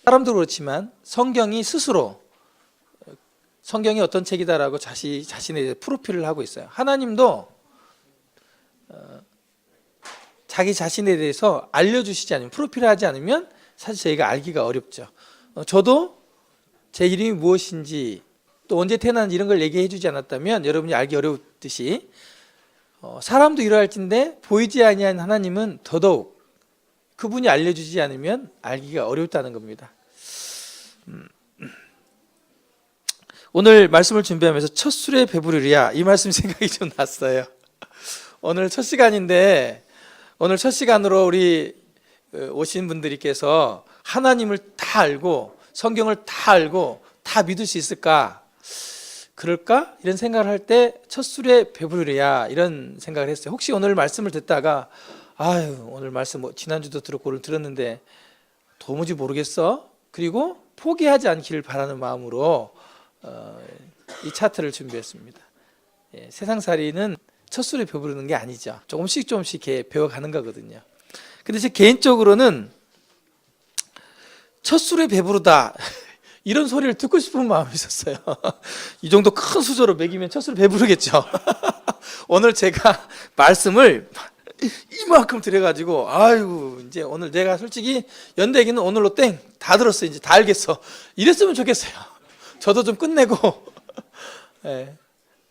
사람도 그렇지만 성경이 스스로 성경이 어떤 책이다라고 자신의 프로필을 하고 있어요. 하나님도 자기 자신에 대해서 알려주시지 않으면, 프로필을 하지 않으면 사실 저희가 알기가 어렵죠. 저도 제 이름이 무엇인지 또 언제 태어났는지 이런 걸 얘기해 주지 않았다면 여러분이 알기 어렵듯이 사람도 이러할진데 보이지 아니한 하나님은 더더욱 그분이 알려주지 않으면 알기가 어렵다는 겁니다. 오늘 말씀을 준비하면서 첫 술에 배부르리야, 이 말씀 생각이 좀 났어요. 오늘 첫 시간인데, 오늘 첫 시간으로 우리 오신 분들께서 하나님을 다 알고 성경을 다 알고 다 믿을 수 있을까? 그럴까? 이런 생각을 할 때 첫 술에 배부르리야, 이런 생각을 했어요. 혹시 오늘 말씀을 듣다가 아유, 오늘 말씀 지난주도 들었고 오늘 들었는데 도무지 모르겠어? 그리고 포기하지 않기를 바라는 마음으로 이 차트를 준비했습니다. 세상살이는 첫 술에 배부르는 게 아니죠. 조금씩 이렇게 배워가는 거거든요. 근데 제 개인적으로는 첫 술에 배부르다 이런 소리를 듣고 싶은 마음이 있었어요. 이 정도 큰 수저로 먹이면 첫 술에 배부르겠죠. 오늘 제가 말씀을 이만큼 드려가지고 아이고, 이제 오늘 내가 솔직히 연대기는 오늘로 땡 다 들었어, 이제 다 알겠어, 이랬으면 좋겠어요. 저도 좀 끝내고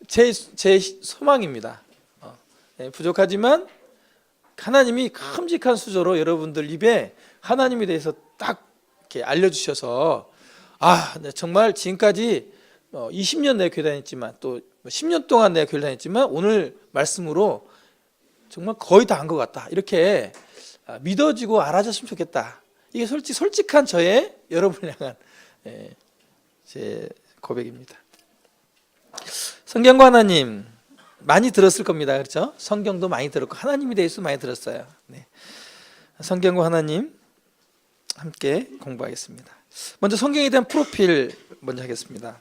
제 소망입니다. 부족하지만 하나님이 큼직한 수저로 여러분들 입에 하나님에 대해서 딱 이렇게 알려주셔서 정말 지금까지 20년 내가 교회 다녔지만 또 10년 동안 내가 교회 다녔지만 오늘 말씀으로 정말 거의 다 한 것 같다, 이렇게 믿어지고 알아줬으면 좋겠다. 이게 솔직한 저의 여러분을 향한 제 고백입니다. 성경과 하나님 많이 들었을 겁니다. 그렇죠? 성경도 많이 들었고 하나님에 대해서 많이 들었어요. 성경과 하나님 함께 공부하겠습니다. 먼저 성경에 대한 프로필 먼저 하겠습니다.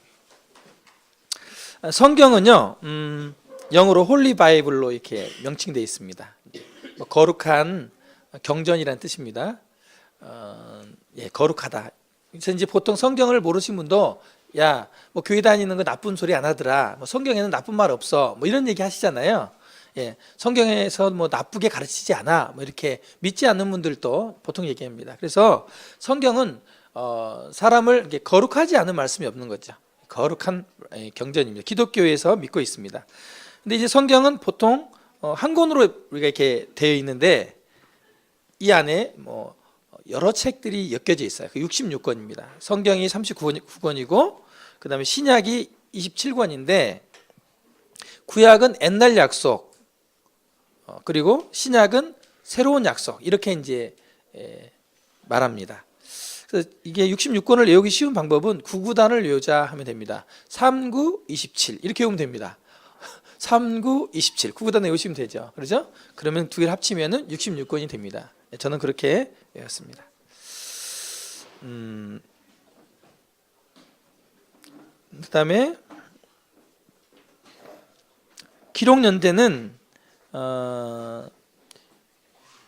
성경은요, 영어로 홀리 바이블로 이렇게 명칭되어 있습니다. 거룩한 경전이라는 뜻입니다. 거룩하다. 그래서 이제 보통 성경을 모르신 분도 교회 다니는 거 나쁜 소리 안 하더라, 성경에는 나쁜 말 없어, 이런 얘기 하시잖아요. 성경에서 나쁘게 가르치지 않아, 이렇게 믿지 않는 분들도 보통 얘기합니다. 그래서 성경은 사람을 이렇게 거룩하지 않은 말씀이 없는 거죠. 거룩한 경전입니다. 기독교에서 믿고 있습니다. 근데 이제 성경은 보통 한 권으로 우리가 이렇게 되어 있는데 이 안에 여러 책들이 엮여져 있어요. 66권입니다. 성경이 39권이고 그 다음에 신약이 27권인데 구약은 옛날 약속, 그리고 신약은 새로운 약속, 이렇게 이제 말합니다. 그래서 이게 66권을 외우기 쉬운 방법은 구구단을 외우자 하면 됩니다. 39, 27 이렇게 외우면 됩니다. 39, 27 구구단 외우시면 되죠. 그렇죠? 그러면 두 개를 합치면 66권이 됩니다. 저는 그렇게 외웠습니다. 그 다음에 기록 연대는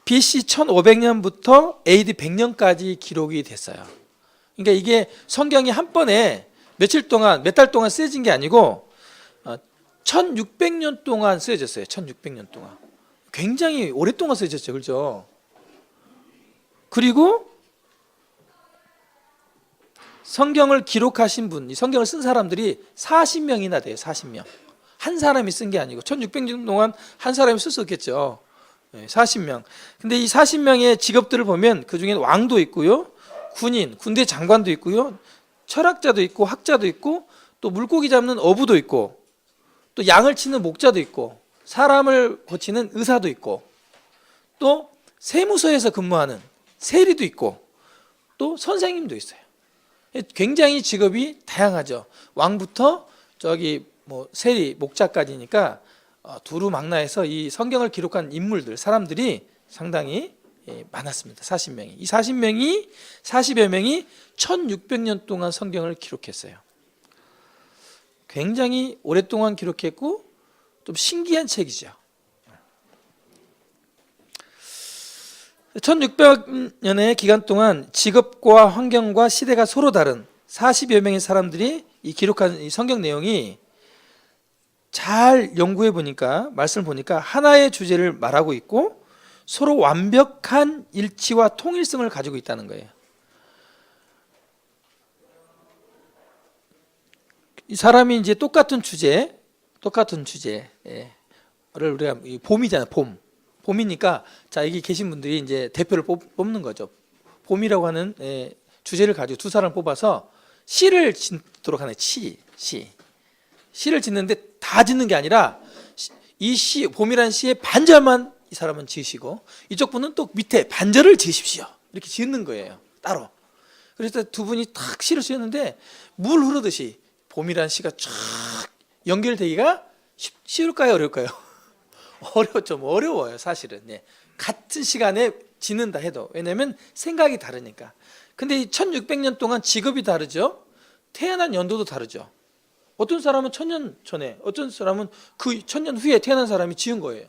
BC 1500년부터 AD 100년까지 기록이 됐어요. 그러니까 이게 성경이 한 번에 몇 달 동안 쓰여진 게 아니고 1600년 동안 쓰여졌어요. 1600년 동안. 굉장히 오랫동안 쓰여졌죠. 그렇죠? 그리고 성경을 기록하신 분, 이 성경을 쓴 사람들이 40명이나 돼요. 40명. 한 사람이 쓴 게 아니고 1600년 동안 한 사람이 쓸 수 없겠죠. 40명. 근데 이 40명의 직업들을 보면 그 중에는 왕도 있고요, 군인, 군대 장관도 있고요, 철학자도 있고 학자도 있고 또 물고기 잡는 어부도 있고 또 양을 치는 목자도 있고 사람을 고치는 의사도 있고 또 세무서에서 근무하는 세리도 있고 또 선생님도 있어요. 굉장히 직업이 다양하죠. 왕부터 세리, 목자까지니까 두루망라해서 이 성경을 기록한 인물들, 사람들이 상당히 많았습니다. 40명이. 이 40여 명이 1600년 동안 성경을 기록했어요. 굉장히 오랫동안 기록했고 좀 신기한 책이죠. 1600년의 기간 동안 직업과 환경과 시대가 서로 다른 40여 명의 사람들이 이 기록한 이 성경 내용이 잘 연구해 보니까, 말씀을 보니까 하나의 주제를 말하고 있고 서로 완벽한 일치와 통일성을 가지고 있다는 거예요. 이 사람이 이제 똑같은 주제를 우리가 봄이잖아요. 봄이니까 자, 여기 계신 분들이 이제 대표를 뽑는 거죠. 봄이라고 하는 주제를 가지고 두 사람을 뽑아서 시를 짓도록 하는 시를 짓는데 다 짓는 게 아니라 이 시, 봄이라는 시의 반절만 이 사람은 지으시고 이쪽 분은 또 밑에 반절을 지으십시오. 이렇게 짓는 거예요. 따로. 그래서 두 분이 탁 시를 쓰였는데 물 흐르듯이 봄이라는 시가 쫙 연결되기가 쉬울까요? 어려울까요? 어렵죠. 어려워요. 사실은. 같은 시간에 짓는다 해도. 왜냐하면 생각이 다르니까. 근데 이 1600년 동안 직업이 다르죠. 태어난 연도도 다르죠. 어떤 사람은 1000년 전에, 어떤 사람은 그 1000년 후에 태어난 사람이 지은 거예요.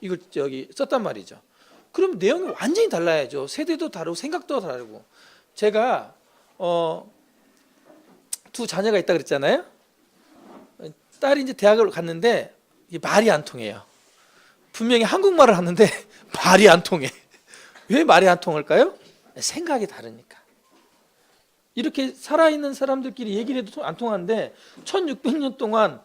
이걸 여기 썼단 말이죠. 그럼 내용이 완전히 달라야죠. 세대도 다르고 생각도 다르고. 제가 두 자녀가 있다 그랬잖아요. 딸이 이제 대학을 갔는데 말이 안 통해요. 분명히 한국말을 하는데 말이 안 통해. 왜 말이 안 통할까요? 생각이 다르니까. 이렇게 살아있는 사람들끼리 얘기를 해도 안 통하는데 1600년 동안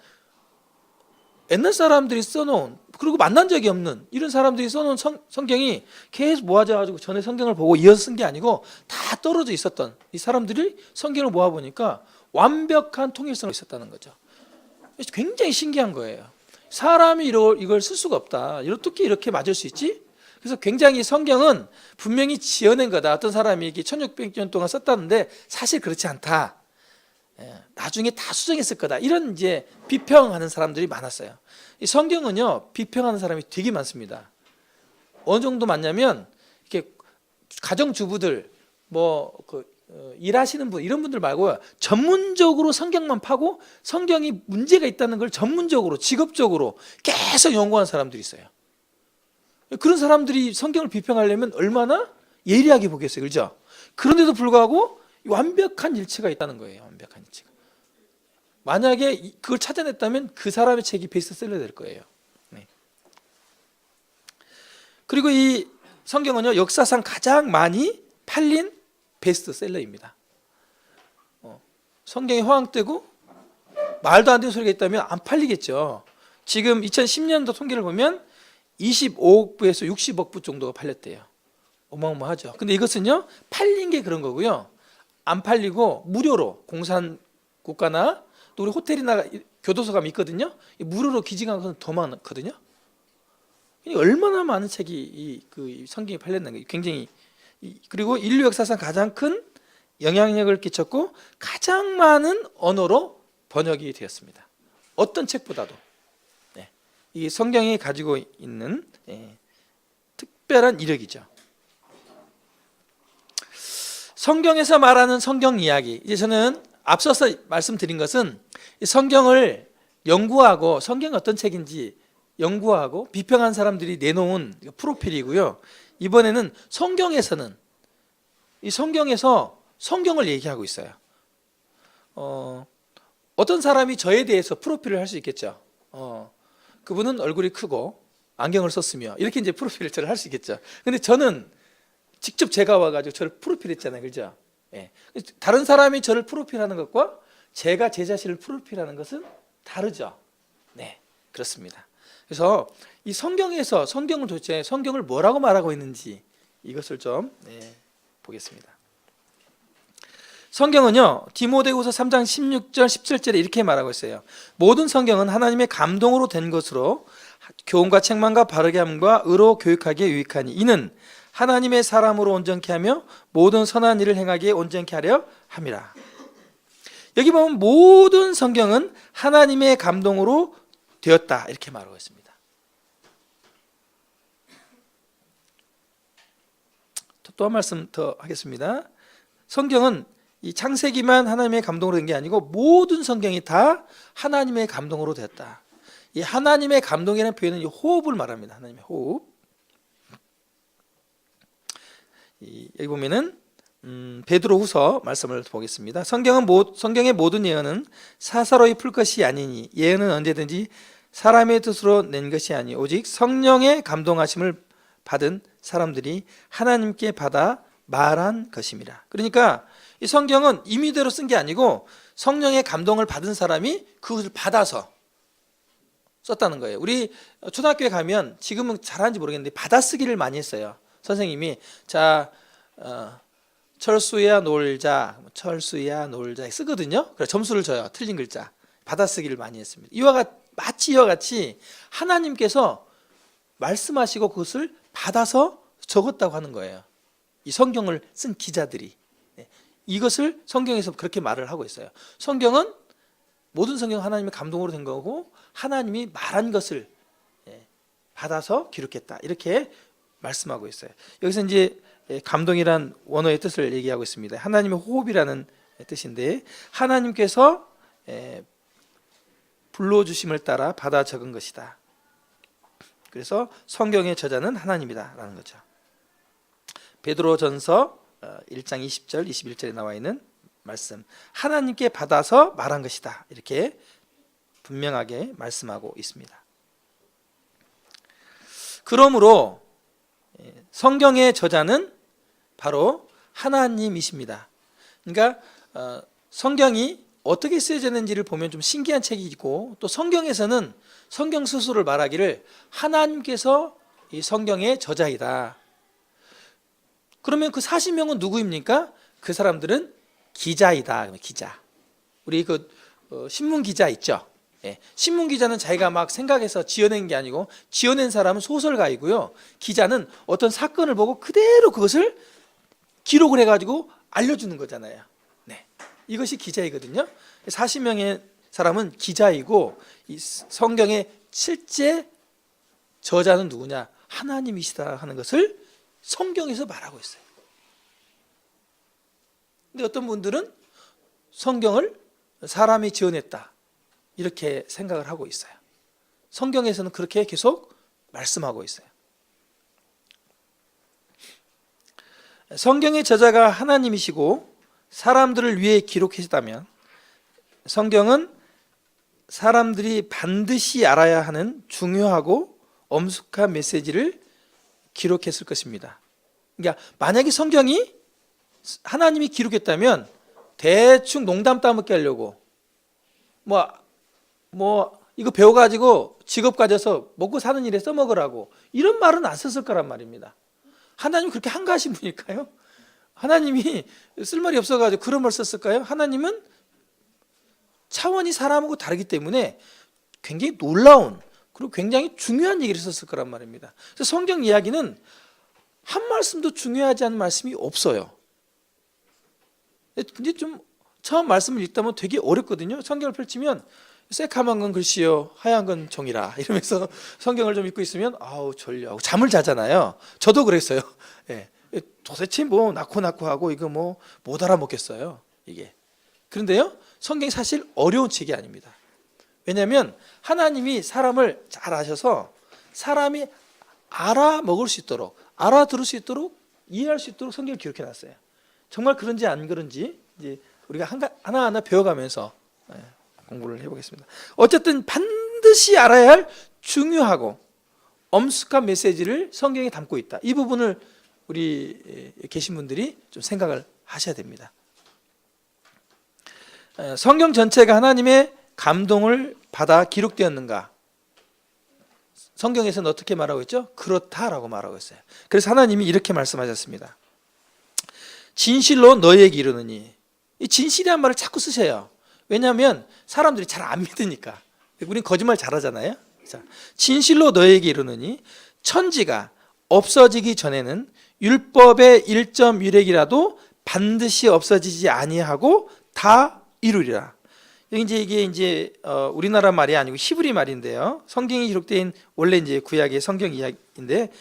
옛날 사람들이 써놓은, 그리고 만난 적이 없는 이런 사람들이 써놓은 성경이 계속 모아져가지고 전에 성경을 보고 이어서 쓴 게 아니고 다 떨어져 있었던 이 사람들이 성경을 모아보니까 완벽한 통일성이 있었다는 거죠. 굉장히 신기한 거예요. 사람이 이걸 쓸 수가 없다. 어떻게 이렇게 맞을 수 있지? 그래서 굉장히 성경은 분명히 지어낸 거다. 어떤 사람이 1600년 동안 썼다는데 사실 그렇지 않다. 나중에 다 수정했을 거다. 이런 이제 비평하는 사람들이 많았어요. 이 성경은요, 비평하는 사람이 되게 많습니다. 어느 정도 많냐면 이렇게 가정주부들, 일하시는 분, 이런 분들 말고 전문적으로 성경만 파고 성경이 문제가 있다는 걸 전문적으로, 직업적으로 계속 연구하는 사람들이 있어요. 그런 사람들이 성경을 비평하려면 얼마나 예리하게 보겠어요. 그렇죠? 그런데도 불구하고 완벽한 일치가 있다는 거예요. 완벽한 일치가. 만약에 그걸 찾아냈다면 그 사람의 책이 베스트셀러 될 거예요. 그리고 이 성경은요, 역사상 가장 많이 팔린 베스트셀러입니다. 성경이 허황되고 말도 안 되는 소리가 있다면 안 팔리겠죠. 지금 2010년도 통계를 보면 25억 부에서 60억 부 정도가 팔렸대요. 어마어마하죠. 근데 이것은요, 팔린 게 그런 거고요. 안 팔리고 무료로 공산국가나 또 우리 호텔이나 교도소 가면 있거든요. 무료로 기증한 것은 더 많거든요. 얼마나 많은 책이 그 성경이 팔렸는 거예요. 굉장히. 그리고 인류 역사상 가장 큰 영향력을 끼쳤고 가장 많은 언어로 번역이 되었습니다. 어떤 책보다도. 이 성경이 가지고 있는 특별한 이력이죠. 성경에서 말하는 성경 이야기. 이제 저는 앞서서 말씀드린 것은 성경을 연구하고 성경이 어떤 책인지 연구하고 비평한 사람들이 내놓은 프로필이고요. 이번에는 성경에서는 이 성경에서 성경을 얘기하고 있어요. 어떤 사람이 저에 대해서 프로필을 할 수 있겠죠. 그분은 얼굴이 크고 안경을 썼으며 이렇게 이제 프로필을 저를 할 수 있겠죠. 근데 저는 직접 제가 와가지고 저를 프로필했잖아요, 그죠? 다른 사람이 저를 프로필하는 것과 제가 제 자신을 프로필하는 것은 다르죠. 네, 그렇습니다. 그래서 이 성경에서 성경을 도대체 성경을 뭐라고 말하고 있는지 이것을 좀 보겠습니다. 성경은요, 디모데후서 3장 16절 17절에 이렇게 말하고 있어요. 모든 성경은 하나님의 감동으로 된 것으로 교훈과 책망과 바르게 함과 의로 교육하기에 유익하니 이는 하나님의 사람으로 온전케 하며 모든 선한 일을 행하기에 온전케 하려 함이라. 여기 보면 모든 성경은 하나님의 감동으로 되었다 이렇게 말하고 있습니다. 또 한 말씀 더 하겠습니다. 성경은 이 창세기만 하나님의 감동으로 된 게 아니고 모든 성경이 다 하나님의 감동으로 되었다. 이 하나님의 감동이라는 표현은 이 호흡을 말합니다. 하나님의 호흡. 여기 보면은 베드로후서 말씀을 보겠습니다. 성경의 모든 예언은 사사로이 풀 것이 아니니 예언은 언제든지 사람의 뜻으로 낸 것이 아니 오직 성령의 감동하심을 받은 사람들이 하나님께 받아 말한 것입니다. 그러니까 이 성경은 임의대로 쓴 게 아니고 성령의 감동을 받은 사람이 그것을 받아서 썼다는 거예요. 우리 초등학교에 가면 지금은 잘하는지 모르겠는데 받아쓰기를 많이 했어요. 선생님이 자 철수야 놀자 쓰거든요. 그래서 점수를 줘요. 틀린 글자 받아쓰기를 많이 했습니다. 마치 이와 같이 하나님께서 말씀하시고 그것을 받아서 적었다고 하는 거예요. 이 성경을 쓴 기자들이 이것을 성경에서 그렇게 말을 하고 있어요. 성경은 모든 성경 하나님의 감동으로 된 거고 하나님이 말한 것을 받아서 기록했다 이렇게 말씀하고 있어요. 여기서 이제 감동이란 원어의 뜻을 얘기하고 있습니다. 하나님의 호흡이라는 뜻인데 하나님께서 불러주심을 따라 받아 적은 것이다. 그래서 성경의 저자는 하나님이다 라는 거죠. 베드로전서 1장 20절 21절에 나와 있는 말씀, 하나님께 받아서 말한 것이다 이렇게 분명하게 말씀하고 있습니다. 그러므로 성경의 저자는 바로 하나님이십니다. 그러니까 성경이 어떻게 쓰여졌는지를 보면 좀 신기한 책이 있고 또 성경에서는 성경 스스로를 말하기를 하나님께서 이 성경의 저자이다. 그러면 그 40명은 누구입니까? 그 사람들은 기자이다. 기자. 우리 신문 기자 있죠? 신문 기자는 자기가 막 생각해서 지어낸 게 아니고 지어낸 사람은 소설가이고요. 기자는 어떤 사건을 보고 그대로 그것을 기록을 해가지고 알려주는 거잖아요. 이것이 기자이거든요. 40명의 사람은 기자이고 이 성경의 실제 저자는 누구냐? 하나님이시다 하는 것을 성경에서 말하고 있어요. 근데 어떤 분들은 성경을 사람이 지어냈다 이렇게 생각을 하고 있어요. 성경에서는 그렇게 계속 말씀하고 있어요. 성경의 저자가 하나님이시고 사람들을 위해 기록하셨다면 성경은 사람들이 반드시 알아야 하는 중요하고 엄숙한 메시지를 기록했을 것입니다. 그러니까 만약에 성경이 하나님이 기록했다면 대충 농담 따먹게 하려고 이거 배워가지고 직업 가져서 먹고 사는 일에 써먹으라고 이런 말은 안 썼을 거란 말입니다. 하나님 그렇게 한가하신 분일까요? 하나님이 쓸말이 없어가지고 그런 말 썼을까요? 하나님은 차원이 사람하고 다르기 때문에 굉장히 놀라운 그리고 굉장히 중요한 얘기를 썼을 거란 말입니다. 그래서 성경 이야기는 한 말씀도 중요하지 않은 말씀이 없어요. 근데 좀 처음 말씀을 읽다 보면 되게 어렵거든요. 성경을 펼치면 새카만 건 글씨요 하얀 건 종이라 이러면서 성경을 좀 읽고 있으면 아우 졸려 하고 잠을 자잖아요. 저도 그랬어요. 도대체 낳고 하고 이거 못 알아먹겠어요 이게. 그런데요 성경이 사실 어려운 책이 아닙니다. 왜냐하면 하나님이 사람을 잘 아셔서 사람이 알아먹을 수 있도록 알아들을 수 있도록 이해할 수 있도록 성경을 기록해 놨어요. 정말 그런지 안 그런지 이제 우리가 하나하나 배워가면서 공부를 해보겠습니다. 어쨌든 반드시 알아야 할 중요하고 엄숙한 메시지를 성경에 담고 있다. 이 부분을 우리 계신 분들이 좀 생각을 하셔야 됩니다. 성경 전체가 하나님의 감동을 받아 기록되었는가? 성경에서는 어떻게 말하고 있죠? 그렇다라고 말하고 있어요. 그래서 하나님이 이렇게 말씀하셨습니다. 진실로 너희에게 이르노니. 이 진실이란 말을 자꾸 쓰셔요. 왜냐하면 사람들이 잘 안 믿으니까. 우린 거짓말 잘하잖아요. 자, 진실로 너희에게 이르노니 천지가 없어지기 전에는 율법의 1.1획이라도 반드시 없어지지 아니하고 다 이루리라. 이게 이제 우리나라 말이 아니고 히브리 말인데요. 성경이 기록된 원래 이제 구약의 성경 이야기인데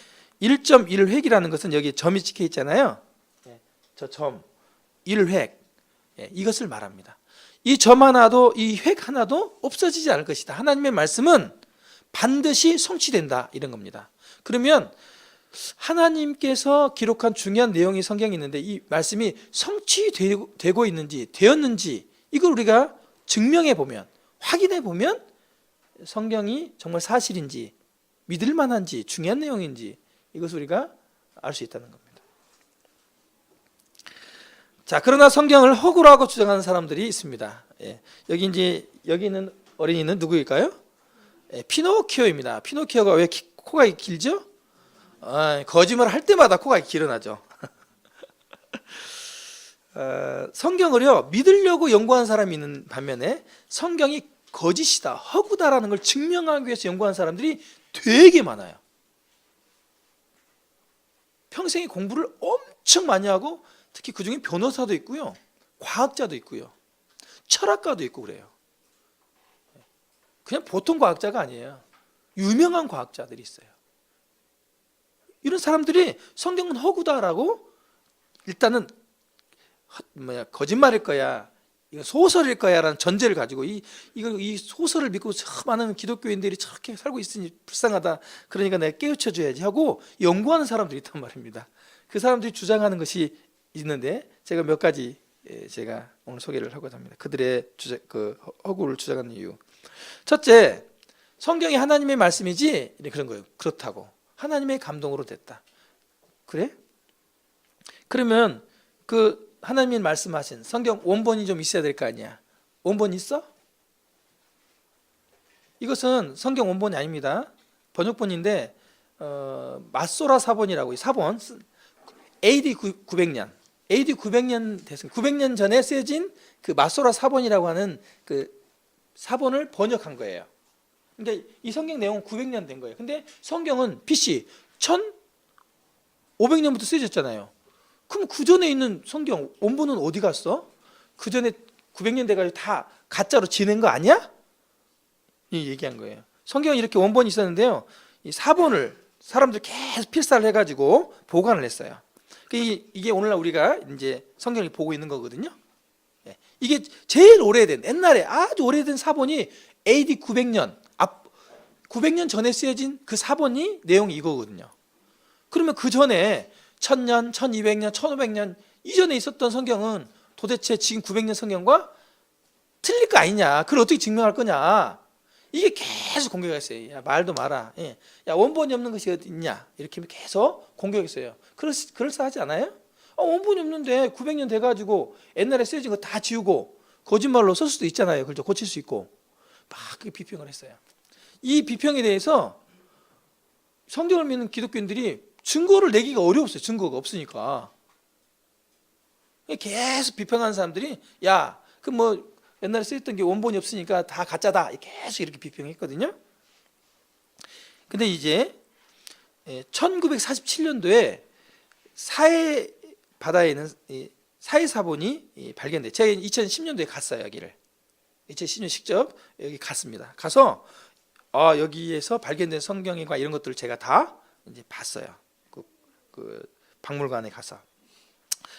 1.1획이라는 것은 여기 점이 찍혀 있잖아요. 저 점 1획 이것을 말합니다. 이 점 하나도 이 획 하나도 없어지지 않을 것이다. 하나님의 말씀은 반드시 성취된다 이런 겁니다. 그러면 하나님께서 기록한 중요한 내용이 성경에 있는데 이 말씀이 성취되고 있는지 되었는지 이걸 우리가 증명해 보면, 확인해 보면 성경이 정말 사실인지 믿을 만한지 중요한 내용인지 이것을 우리가 알 수 있다는 겁니다. 자, 그러나 성경을 허구라고 주장하는 사람들이 있습니다. 예, 여기 있는 어린이는 누구일까요? 예, 피노키오입니다. 피노키오가 왜 코가 길죠? 거짓말 할 때마다 코가 길어나죠. 성경을요 믿으려고 연구한 사람이 있는 반면에 성경이 거짓이다, 허구다라는 걸 증명하기 위해서 연구한 사람들이 되게 많아요. 평생에 공부를 엄청 많이 하고 특히 그중에 변호사도 있고요, 과학자도 있고요, 철학가도 있고 그래요. 그냥 보통 과학자가 아니에요. 유명한 과학자들이 있어요. 이런 사람들이 성경은 허구다라고 일단은 거짓말일 거야, 이거 소설일 거야라는 전제를 가지고 이 소설을 믿고 많은 기독교인들이 저렇게 살고 있으니 불쌍하다, 그러니까 내가 깨우쳐 줘야지 하고 연구하는 사람들이 있단 말입니다. 그 사람들이 주장하는 것이 있는데 제가 몇 가지 제가 오늘 소개를 하고자 합니다. 그들의 허구를 주장하는 이유. 첫째, 성경이 하나님의 말씀이지 그런 거예요. 그렇다고 하나님의 감동으로 됐다. 그래? 그러면 그 하나님이 말씀하신 성경 원본이 좀 있어야 될 거 아니야. 원본 있어? 이것은 성경 원본이 아닙니다. 번역본인데 마소라 사본이라고, 이 사본 AD 900년 AD 900년 됐습니다. 900년 전에 쓰여진 그 마소라 사본이라고 하는 그 사본을 번역한 거예요. 그러니까 이 성경 내용은 900년 된 거예요. 근데 성경은 BC 1500년부터 쓰여졌잖아요. 그럼 그 전에 있는 성경 원본은 어디 갔어? 그 전에 900년 돼가지고 다 가짜로 지낸 거 아니야? 이 얘기한 거예요. 성경은 이렇게 원본이 있었는데요, 이 사본을 사람들 계속 필사를 해가지고 보관을 했어요. 이게 오늘날 우리가 이제 성경을 보고 있는 거거든요. 이게 제일 오래된, 옛날에 아주 오래된 사본이 AD 900년 900년 전에 쓰여진 그 사본이 내용이 이거거든요. 그러면 그 전에 1000년, 1200년, 1500년 이전에 있었던 성경은 도대체 지금 900년 성경과 틀릴 거 아니냐, 그걸 어떻게 증명할 거냐, 이게 계속 공격했어요. 야, 말도 마라. 예. 야, 원본이 없는 것이 어디 있냐, 이렇게 계속 공격했어요. 그럴싸하지 않아요? 원본이 없는데 900년 돼가지고 옛날에 쓰여진 거 다 지우고 거짓말로 쓸 수도 있잖아요. 그렇죠? 고칠 수 있고 막 그렇게 비평을 했어요. 이 비평에 대해서 성경을 믿는 기독교인들이 증거를 내기가 어려웠어요. 증거가 없으니까. 계속 비평하는 사람들이 야, 그 뭐 옛날에 쓰였던 게 원본이 없으니까 다 가짜다, 계속 이렇게 비평했거든요. 근데 이제 1947년도에 사해 바다에 있는 사해 사본이 발견돼. 제가 2010년도에 갔어요. 여기를 2010년 직접 여기 갔습니다. 가서 여기에서 발견된 성경과 이런 것들을 제가 다 이제 봤어요. 그 박물관에 가서.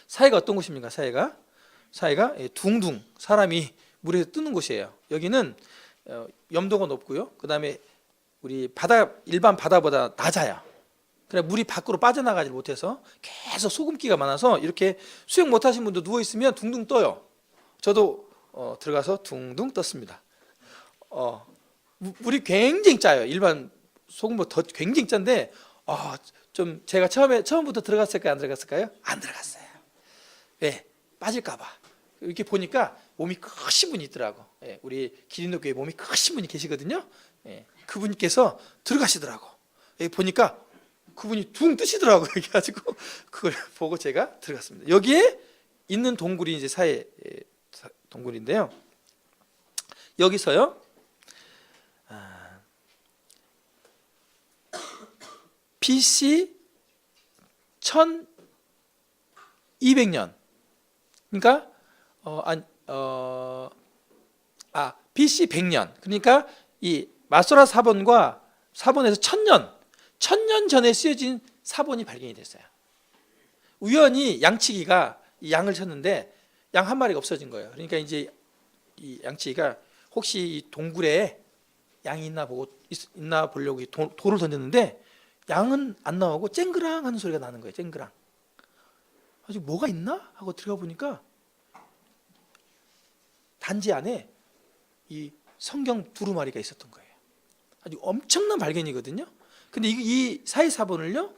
사해가 어떤 곳입니까? 사해가 둥둥 사람이 물에서 뜨는 곳이에요. 여기는 염도가 높고요. 그 다음에 우리 일반 바다보다 낮아요. 그래 물이 밖으로 빠져나가지 못해서 계속 소금기가 많아서 이렇게 수영 못하신 분도 누워 있으면 둥둥 떠요. 저도 들어가서 둥둥 떴습니다. 물이 굉장히 짜요. 일반 소금보다 더 굉장히 짠데 좀 제가 처음부터 들어갔을까요? 안 들어갔을까요? 안 들어갔어요. 왜? 빠질까봐. 이렇게 보니까 몸이 크신 분이 있더라고. 우리 기린도교에 몸이 크신 분이 계시거든요. 그분께서 들어가시더라고. 여기 보니까 그분이 둥 뜨시더라고. 그래가지고 그걸 보고 제가 들어갔습니다. 여기에 있는 동굴이 이제 사해 동굴인데요. 여기서요. BC 1200년. 그러니까 BC 100년. 그러니까 이 마소라 사본과 사본에서 1000년 전에 쓰여진 사본이 발견이 됐어요. 우연히 양치기가 이 양을 쳤는데 양 한 마리가 없어진 거예요. 그러니까 이제 이 양치기가 혹시 이 동굴에 양이 있나 보려고 돌을 던졌는데 양은 안 나오고 쨍그랑 하는 소리가 나는 거예요. 쨍그랑. 아직 뭐가 있나 하고 들어가 보니까 단지 안에 이 성경 두루마리가 있었던 거예요. 아주 엄청난 발견이거든요. 근데 이 사이사본을요,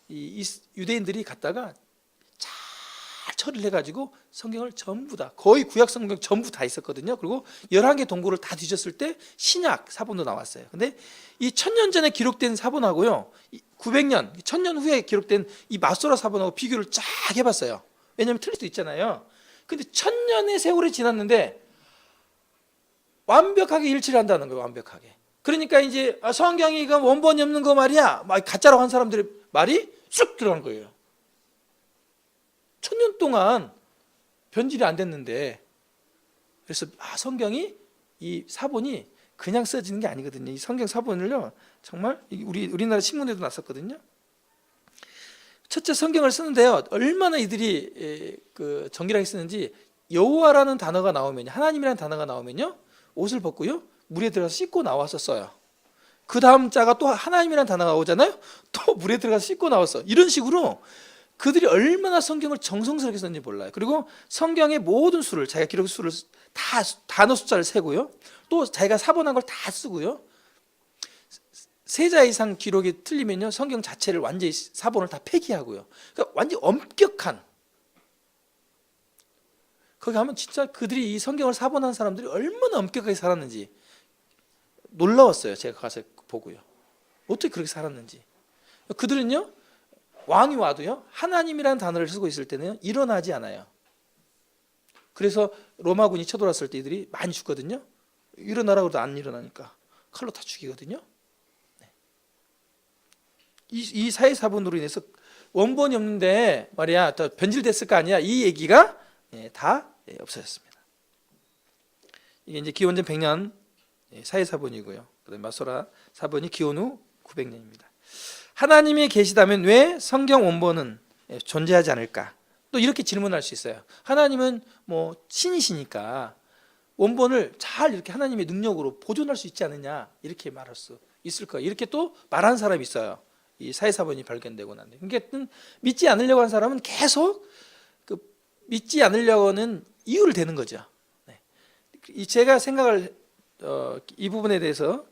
이 유대인들이 갖다가 잘 처리를 해가지고 성경을 전부 다, 거의 구약 성경 전부 다 있었거든요. 그리고 11개 동굴을 다 뒤졌을 때 신약 사본도 나왔어요. 근데 이 1000년 전에 기록된 사본하고요, 900년, 1000년 후에 기록된 이 마소라 사본하고 비교를 쫙 해봤어요. 왜냐하면 틀릴 수도 있잖아요. 근데 1000년의 세월이 지났는데 완벽하게 일치를 한다는 거예요. 완벽하게. 그러니까 이제 성경이 그 원본이 없는 거 말이야, 막 가짜라고 한 사람들의 말이 쑥 들어간 거예요. 1000년 동안 변질이 안 됐는데, 그래서 성경이, 이 사본이 그냥 써지는 게 아니거든요. 이 성경 사본을요, 정말 우리나라 신문에도 났었거든요. 첫째, 성경을 쓰는데요, 얼마나 이들이 그 정결하게 쓰는지, 여호와라는 단어가 나오면, 하나님이라는 단어가 나오면요, 옷을 벗고요, 물에 들어가서 씻고 나와서 써요. 그 다음 자가 또 하나님이라는 단어가 나오잖아요, 또 물에 들어가서 씻고 나왔어. 이런 식으로 그들이 얼마나 성경을 정성스럽게 썼는지 몰라요. 그리고 성경의 모든 수를, 자기가 기록 수를 다, 단어 숫자를 세고요, 또 자기가 사본한 걸 다 쓰고요, 세자 이상 기록이 틀리면요, 성경 자체를 완전히 사본을 다 폐기하고요. 그러니까 완전히 엄격한, 거기 가면 진짜 그들이 이 성경을 사본한 사람들이 얼마나 엄격하게 살았는지 놀라웠어요. 제가 가서 보고요, 어떻게 그렇게 살았는지. 그들은요, 왕이 와도요, 하나님이라는 단어를 쓰고 있을 때는 일어나지 않아요. 그래서 로마군이 쳐들어왔을 때 이들이 많이 죽거든요. 일어나라고 해도 안 일어나니까 칼로 다 죽이거든요. 이 사회사본으로 인해서 원본이 없는데 말이야, 더 변질됐을 거 아니야, 이 얘기가 다 없어졌습니다. 이게 이제 기원전 100년 사회사본이고요, 그다음에 마소라 사본이 기원 후 900년입니다. 하나님이 계시다면 왜 성경 원본은 존재하지 않을까? 또 이렇게 질문할 수 있어요. 하나님은 뭐 신이시니까 원본을 잘 이렇게 하나님의 능력으로 보존할 수 있지 않느냐, 이렇게 말할 수 있을 거예요. 이렇게 또 말하는 사람이 있어요. 이 사회사본이 발견되고 난 뒤에. 그러니까 믿지 않으려고 하는 사람은 계속 그 믿지 않으려고 하는 이유를 대는 거죠. 제가 생각을 이 부분에 대해서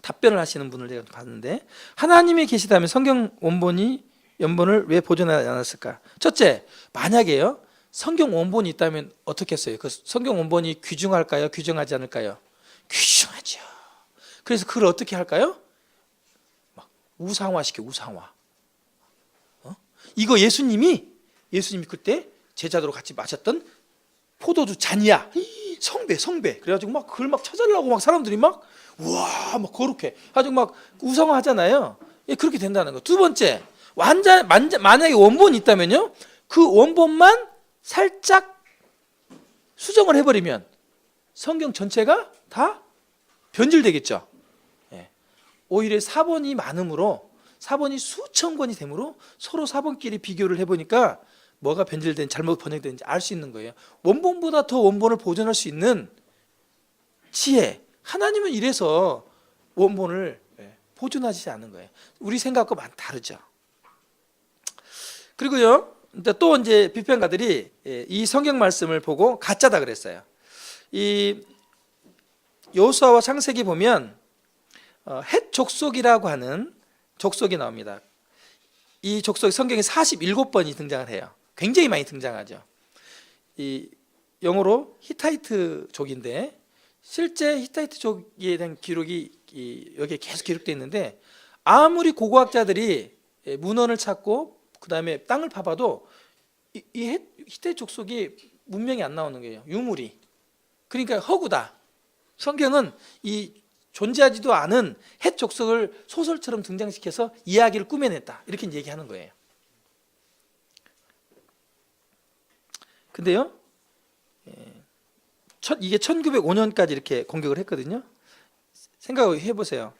답변을 하시는 분을 제가 봤는데, 하나님이 계시다면 성경 원본을 왜 보존하지 않았을까? 첫째, 만약에요, 성경 원본이 있다면 어떻게 했어요? 그 성경 원본이 귀중할까요? 귀중하지 않을까요? 귀중하죠. 그래서 그걸 어떻게 할까요? 막 우상화시켜, 우상화. 이거 예수님이 그때 제자들하고 같이 마셨던 포도주 잔이야. 성배. 그래가지고 막 그걸 막 찾으려고 막 사람들이 막 우와 막 거룩해. 아주 막 우상화하잖아요. 그렇게 된다는 거. 두 번째, 만약에 원본이 있다면요, 그 원본만 살짝 수정을 해버리면 성경 전체가 다 변질되겠죠. 오히려 사본이 많으므로, 사본이 수천 권이 되므로 서로 사본끼리 비교를 해보니까 뭐가 변질된, 잘못 번역된지 알 수 있는 거예요. 원본보다 더 원본을 보존할 수 있는 지혜, 하나님은 이래서 원본을 보존하지 않는 거예요. 우리 생각과 많이 다르죠. 그리고요, 또 이제 비평가들이 이 성경 말씀을 보고 가짜다 그랬어요. 이 여호수아와 창세기 보면 헷 족속이라고 하는 족속이 나옵니다. 이 족속이 성경에 47번이 등장을 해요. 굉장히 많이 등장하죠. 이 영어로 히타이트족인데, 실제 히타이트족에 대한 기록이 여기에 계속 기록되어 있는데, 아무리 고고학자들이 문헌을 찾고 그 다음에 땅을 파봐도 이 히타이트 족속이 문명이 안 나오는 거예요. 유물이. 그러니까 허구다. 성경은 이 존재하지도 않은 헷 족속을 소설처럼 등장시켜서 이야기를 꾸며냈다, 이렇게 얘기하는 거예요. 근데요, 이게 1905년까지 이렇게 공격을 했거든요. 생각해 보세요.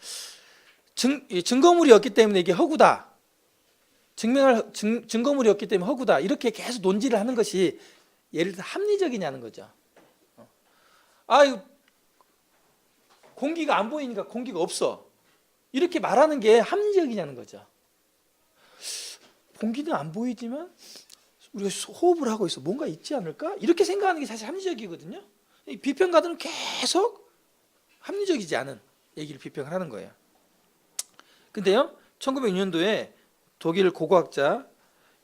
증거물이 없기 때문에 이게 허구다, 증거물이 없기 때문에 허구다, 이렇게 계속 논지를 하는 것이 예를 들어 합리적이냐는 거죠. 공기가 안 보이니까 공기가 없어. 이렇게 말하는 게 합리적이냐는 거죠. 본기는 안 보이지만 우리가 호흡을 하고 있어. 뭔가 있지 않을까? 이렇게 생각하는 게 사실 합리적이거든요. 이 비평가들은 계속 합리적이지 않은 얘기를 비평을 하는 거예요. 근데요, 1906년도에 독일 고고학자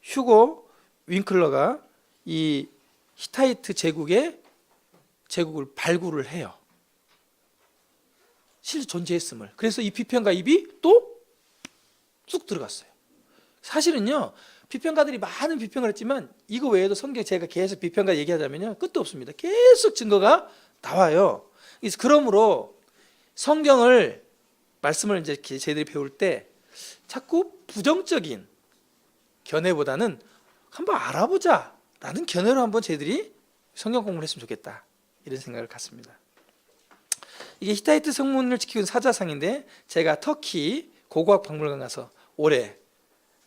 휴고 윙클러가 이 히타이트 제국을 발굴을 해요. 실제 존재했음을. 그래서 이 비평가 입이 또 쑥 들어갔어요. 사실은요, 비평가들이 많은 비평을 했지만 이거 외에도 성경 제가 계속 비평가 얘기하자면요, 끝도 없습니다. 계속 증거가 나와요. 그래서 그러므로 성경을 말씀을 이제 저희들이 배울 때 자꾸 부정적인 견해보다는 한번 알아보자라는 견해로 한번 저희들이 성경 공부를 했으면 좋겠다, 이런 생각을 갖습니다. 이게 히타이트 성문을 지키는 사자상인데 제가 터키 고고학 박물관 가서 올해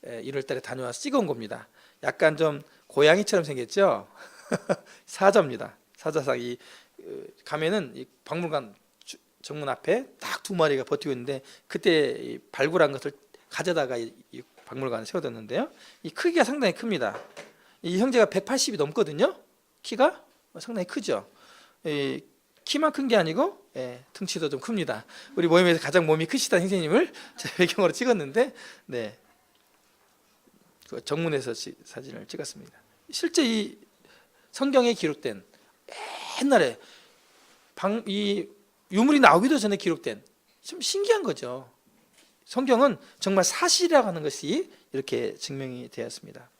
1월 달에 다녀와서 찍어온 겁니다. 약간 좀 고양이처럼 생겼죠? 사자입니다. 사자상이 가면은 이 박물관 정문 앞에 딱 두 마리가 버티고 있는데, 그때 발굴한 것을 가져다가 이 박물관에 세워뒀는데요. 이 크기가 상당히 큽니다. 이 형제가 180이 넘거든요. 키가 상당히 크죠. 키만 큰 게 아니고 등치도 좀 큽니다. 우리 모임에서 가장 몸이 크시다는 형제님을 제 배경으로 찍었는데, 네, 그 정문에서 사진을 찍었습니다. 실제 이 성경에 기록된, 옛날에 이 유물이 나오기도 전에 기록된, 좀 신기한 거죠. 성경은 정말 사실이라고 하는 것이 이렇게 증명이 되었습니다.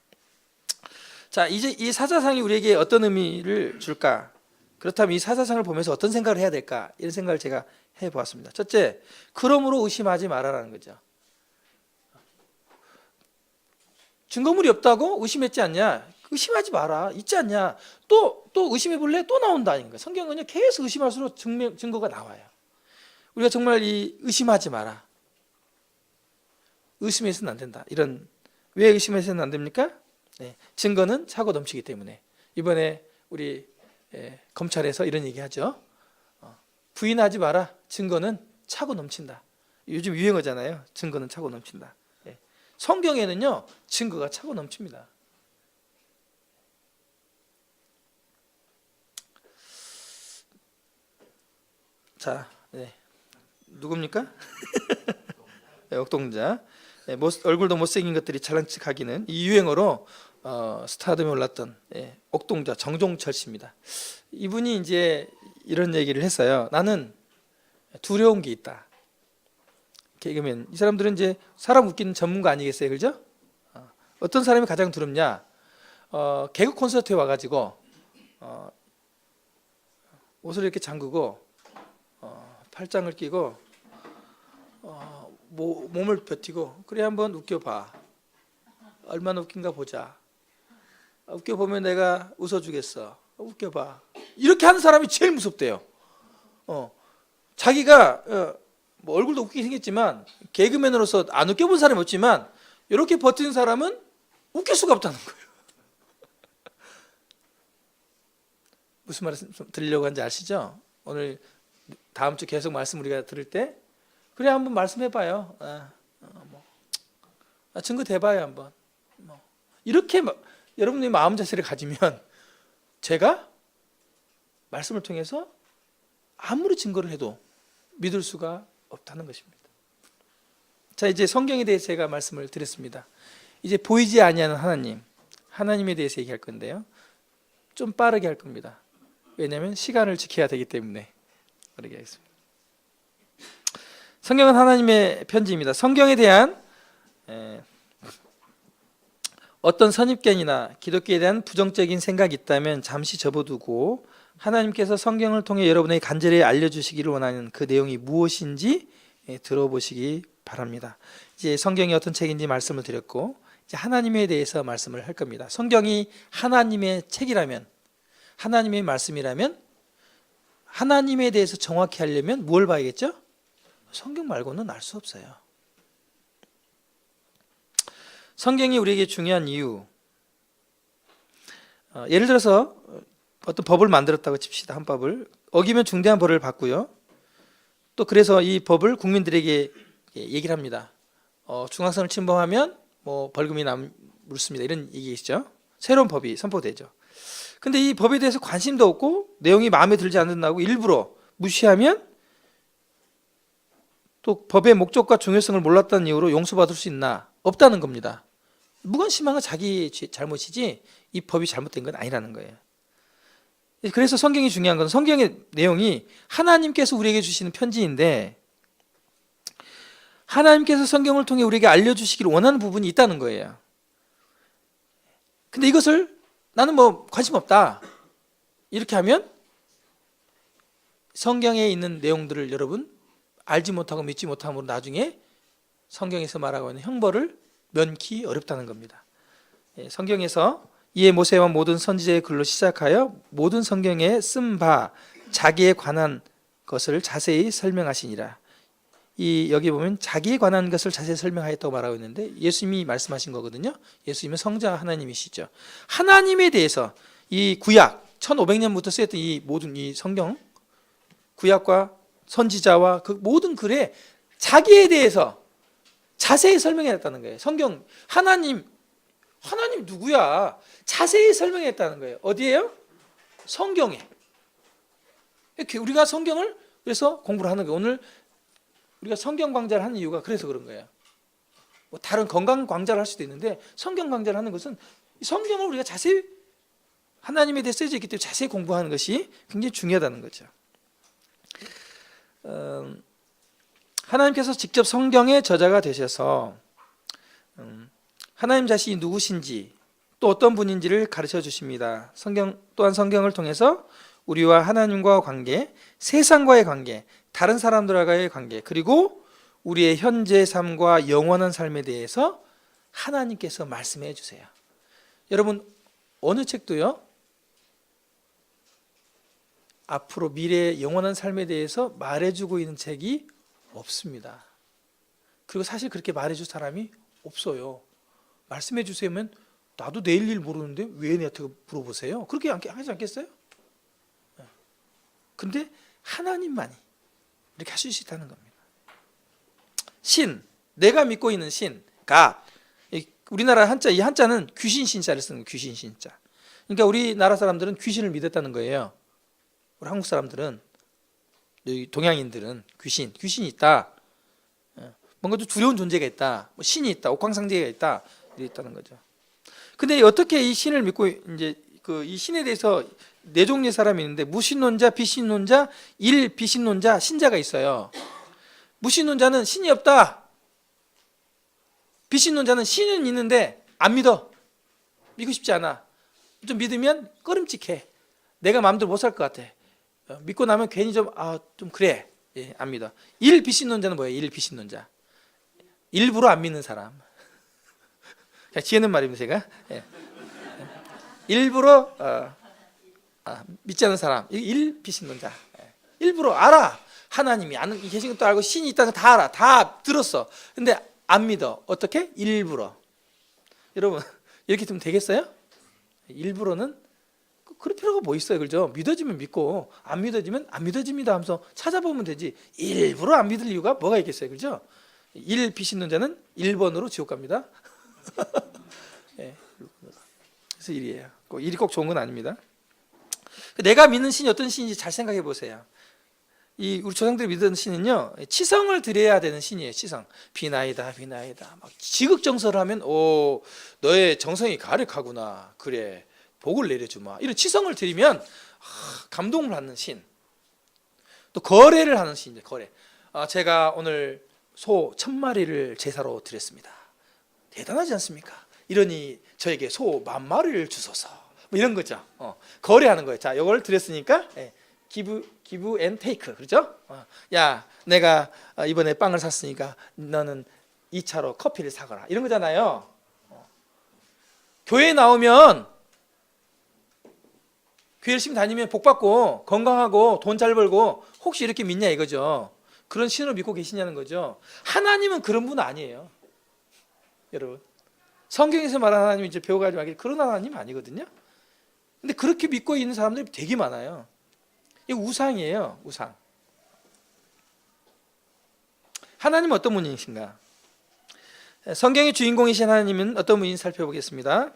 자, 이제 이 사자상이 우리에게 어떤 의미를 줄까? 그렇다면 이 사자상을 보면서 어떤 생각을 해야 될까? 이런 생각을 제가 해보았습니다. 첫째, 그러므로 의심하지 말아라는 거죠. 증거물이 없다고 의심했지 않냐? 의심하지 마라. 있지 않냐? 또 의심해 볼래? 또 나온다는 거예요. 성경은요, 계속 의심할수록 증거가 나와요. 우리가 정말 이 의심하지 마라. 의심해서는 안 된다. 이런, 왜 의심해서는 안 됩니까? 네, 증거는 차고 넘치기 때문에. 이번에 우리 검찰에서 이런 얘기하죠. 부인하지 마라. 증거는 차고 넘친다. 요즘 유행어잖아요. 증거는 차고 넘친다. 성경에는요, 증거가 차고 넘칩니다. 자, 누굽니까? 옥동자. 얼굴도 못생긴 것들이 잘난 척하기는, 이 유행어로 스타덤에 올랐던 옥동자 정종철 씨입니다. 이분이 이제 이런 얘기를 했어요. 나는 두려운 게 있다. 개그맨, 이 사람들은 이제 사람 웃기는 전문가 아니겠어요, 그죠? 어떤 사람이 가장 두렵냐? 개그 콘서트에 와가지고 옷을 이렇게 잠그고 팔짱을 끼고 몸을 버티고, 그래 한번 웃겨봐. 얼마나 웃긴가 보자. 웃겨보면 내가 웃어주겠어. 웃겨봐. 이렇게 하는 사람이 제일 무섭대요. 자기가 뭐 얼굴도 웃기게 생겼지만 개그맨으로서 안 웃겨본 사람이 없지만 이렇게 버티는 사람은 웃길 수가 없다는 거예요. 무슨 말씀 드리려고 하는지 아시죠? 오늘 다음 주 계속 말씀 우리가 들을 때, 그래 한번 말씀해봐요. 증거 대봐요 한번. 이렇게 여러분의 마음 자세를 가지면 제가 말씀을 통해서 아무리 증거를 해도 믿을 수가 없다는 것입니다. 자, 이제 성경에 대해서 제가 말씀을 드렸습니다. 이제 보이지 아니하는 하나님에 대해서 얘기할 건데요, 좀 빠르게 할 겁니다. 왜냐하면 시간을 지켜야 되기 때문에 빠르게 하겠습니다. 성경은 하나님의 편지입니다. 성경에 대한 어떤 선입견이나 기독교에 대한 부정적인 생각이 있다면 잠시 접어두고 하나님께서 성경을 통해 여러분에게 간절히 알려주시기를 원하는 그 내용이 무엇인지 들어보시기 바랍니다. 이제 성경이 어떤 책인지 말씀을 드렸고, 이제 하나님에 대해서 말씀을 할 겁니다. 성경이 하나님의 책이라면, 하나님의 말씀이라면, 하나님에 대해서 정확히 하려면 뭘 봐야겠죠? 성경 말고는 알 수 없어요. 성경이 우리에게 중요한 이유, 예를 들어서 어떤 법을 만들었다고 칩시다. 한 법을 어기면 중대한 벌을 받고요, 또 그래서 이 법을 국민들에게 얘기를 합니다. 중앙선을 침범하면 뭐 벌금이 물습니다. 이런 얘기겠죠. 새로운 법이 선포되죠. 근데 이 법에 대해서 관심도 없고 내용이 마음에 들지 않는다고 일부러 무시하면 또 법의 목적과 중요성을 몰랐다는 이유로 용서받을 수 있나? 없다는 겁니다. 무관심한 건 자기 잘못이지 이 법이 잘못된 건 아니라는 거예요. 그래서 성경이 중요한 건 성경의 내용이 하나님께서 우리에게 주시는 편지인데 하나님께서 성경을 통해 우리에게 알려주시기를 원하는 부분이 있다는 거예요. 근데 이것을 나는 뭐 관심 없다 이렇게 하면 성경에 있는 내용들을 여러분 알지 못하고 믿지 못함으로 나중에 성경에서 말하고 있는 형벌을 면키 어렵다는 겁니다. 성경에서 이에 모세와 모든 선지자의 글로 시작하여 모든 성경에 쓴 바 자기에 관한 것을 자세히 설명하시니라. 여기 보면 자기에 관한 것을 자세히 설명하였다고 말하고 있는데 예수님이 말씀하신 거거든요. 예수님은 성자 하나님이시죠. 하나님에 대해서 이 구약 1500년부터 쓰였던 이 모든 이 성경 구약과 선지자와 그 모든 글에 자기에 대해서 자세히 설명했다는 거예요. 성경 하나님 누구야? 자세히 설명했다는 거예요. 어디에요? 성경에. 이렇게 우리가 성경을 그래서 공부를 하는 거예요. 오늘 우리가 성경 강좌를 하는 이유가 그래서 그런 거예요. 뭐 다른 건강 강좌를 할 수도 있는데 성경 강좌를 하는 것은 성경을 우리가 자세히 하나님에 대해 쓰여져 있기 때문에 자세히 공부하는 것이 굉장히 중요하다는 거죠. 하나님께서 직접 성경의 저자가 되셔서 하나님 자신이 누구신지 또 어떤 분인지를 가르쳐 주십니다. 또한 성경을 통해서 우리와 하나님과의 관계, 세상과의 관계, 다른 사람들과의 관계, 그리고 우리의 현재 삶과 영원한 삶에 대해서 하나님께서 말씀해 주세요. 여러분 어느 책도요 앞으로 미래의 영원한 삶에 대해서 말해주고 있는 책이 없습니다. 그리고 사실 그렇게 말해줄 사람이 없어요. 말씀해 주세요면 나도 내일 일 모르는데 왜 내한테 물어보세요? 그렇게 하지 않겠어요? 근데 하나님만이 이렇게 하실 수 있다는 겁니다. 신, 내가 믿고 있는 신, 가. 우리나라 한자, 이 한자는 귀신 신자를 쓰는 거예요. 귀신 신자. 그러니까 우리나라 사람들은 귀신을 믿었다는 거예요. 우리 한국 사람들은, 동양인들은 귀신이 있다. 뭔가 좀 두려운 존재가 있다. 뭐 신이 있다. 옥황상제가 있다. 이랬다는 거죠. 근데 어떻게 이 신을 믿고 이제 이 신에 대해서 네 종류의 사람이 있는데 무신론자, 비신론자, 일비신론자, 신자가 있어요. 무신론자는 신이 없다. 비신론자는 신은 있는데 안 믿어. 믿고 싶지 않아. 좀 믿으면 꺼림칙해. 내가 마음대로 못 살 것 같아. 믿고 나면 괜히 좀 그래. 예, 안 믿어. 일비신론자는 뭐예요? 일비신론자. 일부러 안 믿는 사람. 지어낸 말입니다, 제가. 예. 일부러 믿지 않는 사람. 일비신론자. 예. 일부러 알아. 하나님이 계신 것도 알고 신이 있다는 거 다 알아. 다 들었어. 근데 안 믿어. 어떻게? 일부러. 여러분 이렇게 되면 되겠어요? 일부러는 그럴 필요가 뭐 있어요, 그죠? 믿어지면 믿고 안 믿어지면 안 믿어집니다 하면서 찾아보면 되지. 일부러 안 믿을 이유가 뭐가 있겠어요, 그죠? 일비신론자는 1번으로 지옥 갑니다. 네, 그래서 일이에요. 일이 꼭 좋은 건 아닙니다. 내가 믿는 신이 어떤 신인지 잘 생각해 보세요. 우리 조상들이 믿던 신은요, 치성을 드려야 되는 신이에요. 치성. 비나이다. 막 지극정서를 하면 너의 정성이 가득하구나. 그래. 복을 내려주마. 이런 치성을 드리면 감동을 받는 신. 또 거래를 하는 신이죠. 거래. 제가 오늘 소 1000마리를 제사로 드렸습니다. 대단하지 않습니까? 이러니 저에게 소 10,000마리를 주소서. 뭐 이런 거죠. 거래하는 거예요. 자, 이걸 드렸으니까 give and take. 그렇죠? 야, 내가 이번에 빵을 샀으니까 너는 2차로 커피를 사거라. 이런 거잖아요. 교회에 나오면 교회 열심히 다니면 복 받고 건강하고 돈 잘 벌고 혹시 이렇게 믿냐 이거죠. 그런 신을 믿고 계시냐는 거죠. 하나님은 그런 분 아니에요. 여러분. 성경에서 말하는 하나님 이제 배워가지고 하길 그런 하나님 아니거든요. 근데 그렇게 믿고 있는 사람들이 되게 많아요. 이거 우상이에요, 우상. 하나님은 어떤 분이신가? 성경의 주인공이신 하나님은 어떤 분인지 살펴보겠습니다.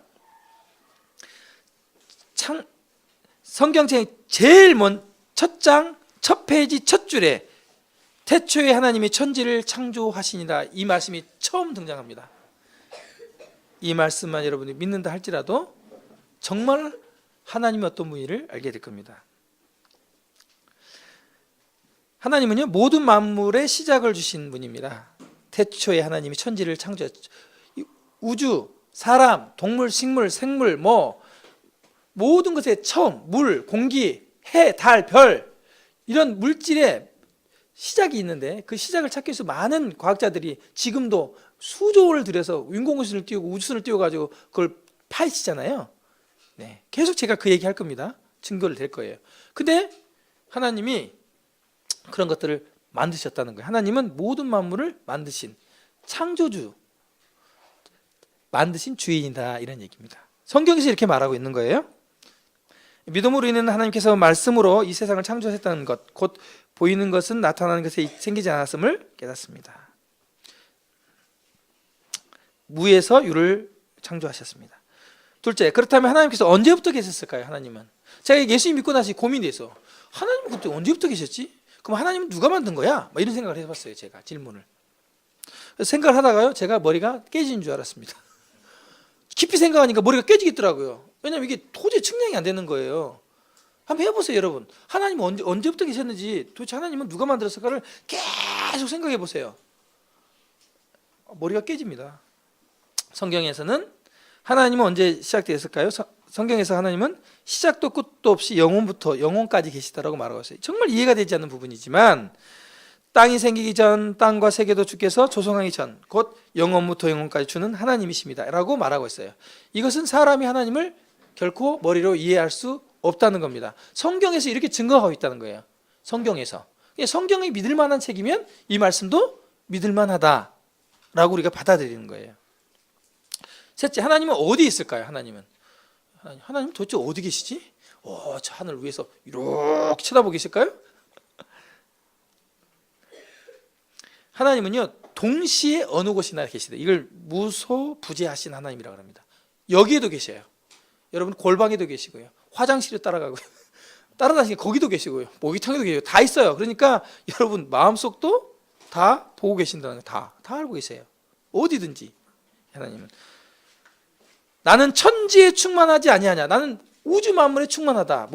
성경책 제일 첫 장, 첫 페이지, 첫 줄에 태초에 하나님이 천지를 창조하시니라, 이 말씀이 처음 등장합니다. 이 말씀만 여러분이 믿는다 할지라도 정말 하나님이 어떤 분인지를 알게 될 겁니다. 하나님은요, 모든 만물의 시작을 주신 분입니다. 태초에 하나님이 천지를 창조했죠. 우주, 사람, 동물, 식물, 생물, 모든 것의 처음, 물, 공기, 해, 달, 별, 이런 물질의 시작이 있는데, 그 시작을 찾기 위해서 많은 과학자들이 지금도 수조를 들여서 인공수를 띄우고 우주선을 띄워가지고 그걸 파헤치잖아요. 네, 계속 제가 그 얘기 할 겁니다. 증거를 댈 거예요. 근데 하나님이 그런 것들을 만드셨다는 거예요. 하나님은 모든 만물을 만드신 창조주, 만드신 주인이다, 이런 얘기입니다. 성경에서 이렇게 말하고 있는 거예요. 믿음으로 인해 하나님께서 말씀으로 이 세상을 창조하셨다는 것, 곧 보이는 것은 나타나는 것에 생기지 않았음을 깨닫습니다. 무에서 유를 창조하셨습니다. 둘째, 그렇다면 하나님께서 언제부터 계셨을까요? 하나님은, 제가 예수님 믿고 나서 고민이 돼서, 하나님은 그때 언제부터 계셨지? 그럼 하나님은 누가 만든 거야? 이런 생각을 해봤어요. 제가 질문을 생각을 하다가요, 제가 머리가 깨지는 줄 알았습니다. 깊이 생각하니까 머리가 깨지겠더라고요. 왜냐하면 이게 도저히 측량이 안 되는 거예요. 한번 해보세요, 여러분. 하나님은 언제부터 계셨는지, 도대체 하나님은 누가 만들었을까를 계속 생각해 보세요. 머리가 깨집니다. 성경에서는 하나님은 언제 시작되었을까요? 성경에서 하나님은 시작도 끝도 없이 영원부터 영원까지 계시다라고 말하고 있어요. 정말 이해가 되지 않는 부분이지만, 땅이 생기기 전 땅과 세계도 주께서 조성하기 전 곧 영원부터 영원까지 주는 하나님이십니다 라고 말하고 있어요. 이것은 사람이 하나님을 결코 머리로 이해할 수 없다는 겁니다. 성경에서 이렇게 증거하고 있다는 거예요. 성경에서. 성경이 믿을 만한 책이면 이 말씀도 믿을 만하다라고 우리가 받아들이는 거예요. 셋째, 하나님은 어디 있을까요? 하나님 도대체 어디 계시지? 저 하늘 위에서 이렇게 쳐다보고 계실까요? 하나님은요, 동시에 어느 곳이나 계시다. 이걸 무소부재하신 하나님이라고 합니다. 여기에도 계셔요. 여러분, 골방에도 계시고요, 화장실에 따라가고요, 따라다니시고 거기도 계시고요, 모기탕에도 계시고, 다 있어요. 그러니까 여러분 마음속도 다 보고 계신다는 거, 다 알고 계세요. 어디든지. 하나님은, 나는 천지에 충만하지 아니하냐, 나는 우주 만물에 충만하다,